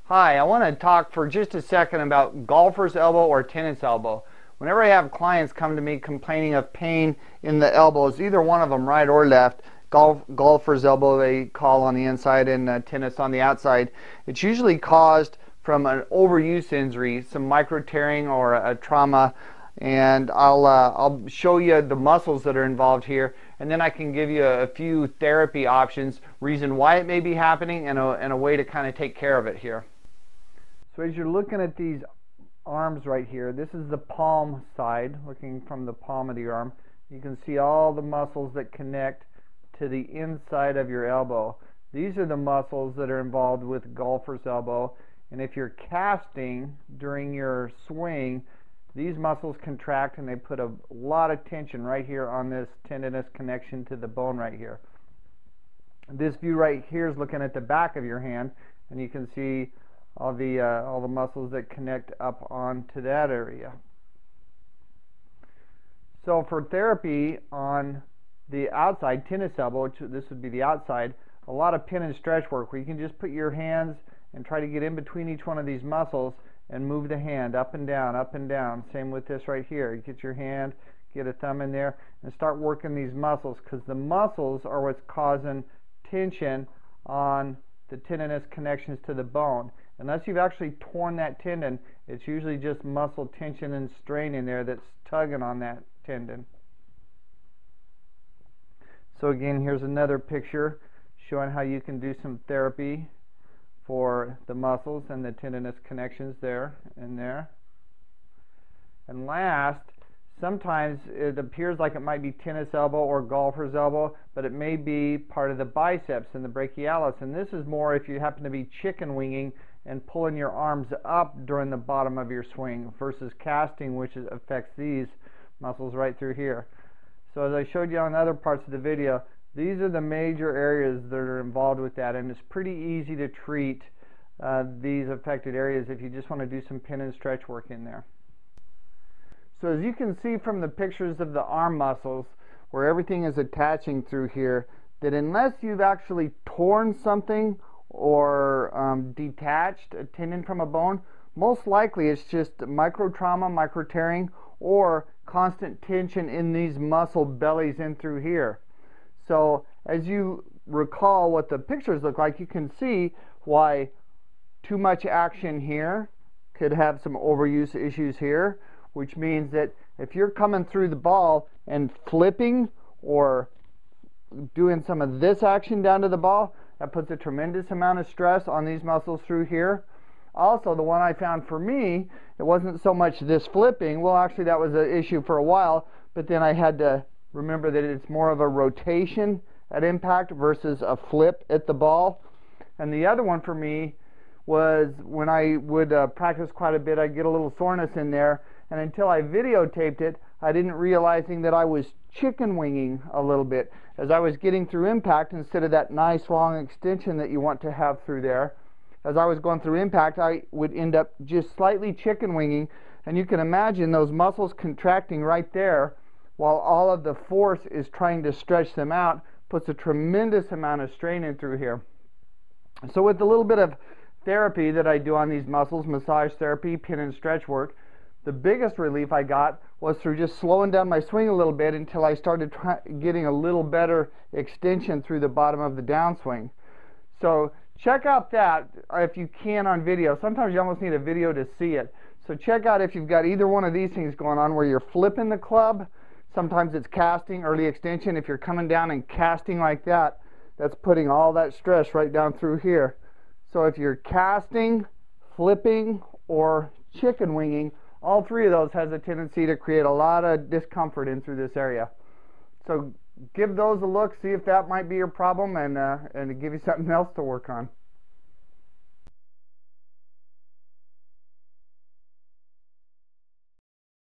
Hi, I want to talk for just a second about golfer's elbow or tennis elbow. Whenever I have clients come to me complaining of pain in the elbows, either one of them, right or left, golfer's elbow they call on the inside and tennis on the outside, it's usually caused from an overuse injury, some micro tearing or a trauma. And I'll show you the muscles that are involved here, and then I can give you a few therapy options, reason why it may be happening, and a way to kind of take care of it here. So as you're looking at these arms right here, this is the palm side, looking from the palm of the arm. You can see all the muscles that connect to the inside of your elbow. These are the muscles that are involved with golfer's elbow, and if you're casting during your swing, these muscles contract and they put a lot of tension right here on this tendinous connection to the bone right here. This view right here is looking at the back of your hand, and you can see all the muscles that connect up onto that area. So for therapy on the outside, tennis elbow, which this would be the outside, a lot of pin and stretch work where you can just put your hands and try to get in between each one of these muscles and move the hand up and down, up and down. Same with this right here. You get your hand, get a thumb in there, and start working these muscles, because the muscles are what's causing tension on the tendinous connections to the bone. Unless you've actually torn that tendon, it's usually just muscle tension and strain in there that's tugging on that tendon. So again, here's another picture showing how you can do some therapy for the muscles and the tendinous connections there and there. And last, sometimes it appears like it might be tennis elbow or golfer's elbow, but it may be part of the biceps and the brachialis. And this is more if you happen to be chicken winging and pulling your arms up during the bottom of your swing versus casting, which affects these muscles right through here. So as I showed you on other parts of the video, these are the major areas that are involved with that, and it's pretty easy to treat these affected areas if you just want to do some pin and stretch work in there. So as you can see from the pictures of the arm muscles, where everything is attaching through here, that unless you've actually torn something or detached a tendon from a bone, most likely it's just micro trauma, micro tearing, or constant tension in these muscle bellies in through here. So as you recall what the pictures look like, you can see why too much action here could have some overuse issues here, which means that if you're coming through the ball and flipping or doing some of this action down to the ball, that puts a tremendous amount of stress on these muscles through here. Also, the one I found for me, it wasn't so much this flipping. Well, actually that was an issue for a while, but then I had to remember that it's more of a rotation at impact versus a flip at the ball. And the other one for me was when I would practice quite a bit, I'd get a little soreness in there, and until I videotaped it, I didn't realizing that I was chicken winging a little bit. As I was getting through impact, instead of that nice long extension that you want to have through there, as I was going through impact, I would end up just slightly chicken winging, and you can imagine those muscles contracting right there while all of the force is trying to stretch them out, puts a tremendous amount of strain in through here. So with a little bit of therapy that I do on these muscles, massage therapy, pin and stretch work, the biggest relief I got was through just slowing down my swing a little bit until I started getting a little better extension through the bottom of the downswing. So check out that if you can on video. Sometimes you almost need a video to see it. So check out if you've got either one of these things going on where you're flipping the club. Sometimes it's casting, early extension. If you're coming down and casting like that, that's putting all that stress right down through here. So if you're casting, flipping, or chicken winging, all three of those has a tendency to create a lot of discomfort in through this area. So give those a look, see if that might be your problem, and give you something else to work on.